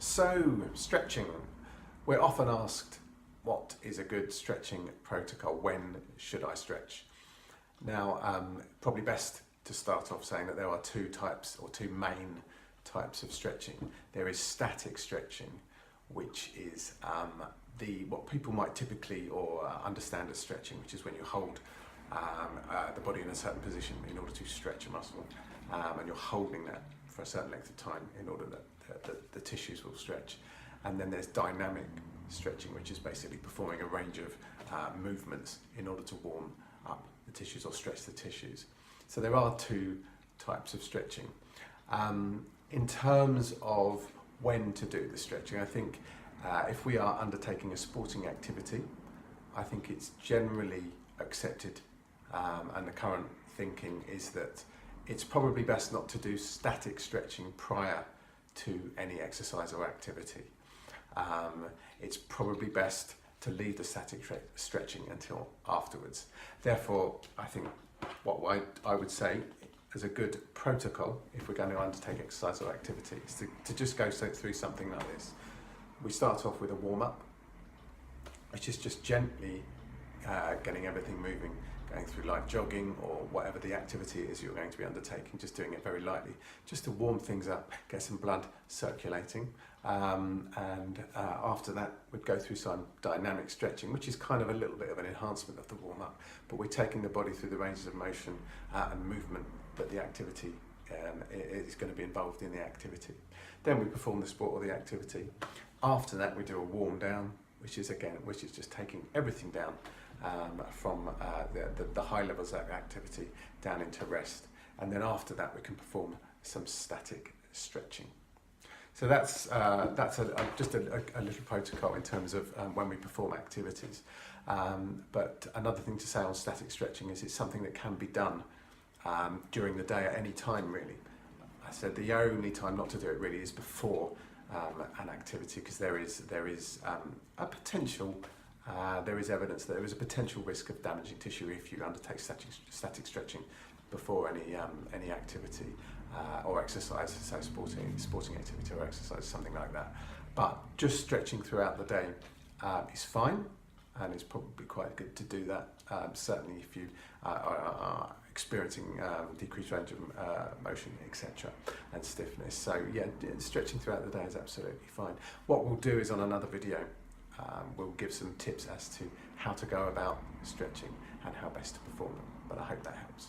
So, stretching. We're often asked, what is a good stretching protocol? When should I stretch? Now, probably best to start off saying that there are two types or two main types of stretching. There is static stretching, which is what people might typically or understand as stretching, which is when you hold the body in a certain position in order to stretch a muscle, and you're holding that for a certain length of time in order that the tissues will stretch. And then there's dynamic stretching, which is basically performing a range of movements in order to warm up the tissues or stretch the tissues. So there are two types of stretching. In terms of when to do the stretching, I think if we are undertaking a sporting activity, I think it's generally accepted, and the current thinking is that it's probably best not to do static stretching prior to any exercise or activity. It's probably best to leave the static stretching until afterwards. Therefore, I think what I would say as a good protocol, if we're going to undertake exercise or activity, is to just go through something like this. We start off with a warm-up, which is just gently getting everything moving, going through light jogging or whatever the activity is you're going to be undertaking, just doing it very lightly, just to warm things up, get some blood circulating. And after that, we'd go through some dynamic stretching, which is kind of a little bit of an enhancement of the warm-up, but we're taking the body through the ranges of motion and movement that the activity is going to be involved in the activity. Then we perform the sport or the activity. After that, we do a warm down, which is just taking everything down from the high levels of activity down into rest. And then after that, we can perform some static stretching. So that's just a little protocol in terms of when we perform activities. But another thing to say on static stretching is it's something that can be done during the day at any time, really. I said the only time not to do it really is before an activity, because there is a potential. There is evidence that there is a potential risk of damaging tissue if you undertake static stretching before any activity or exercise, so sporting activity or exercise, something like that. But just stretching throughout the day is fine, and it's probably quite good to do that. Certainly if you are experiencing decreased range of motion, etc., and stiffness. So yeah, stretching throughout the day is absolutely fine. What we'll do is on another video, we'll give some tips as to how to go about stretching and how best to perform them. But I hope that helps.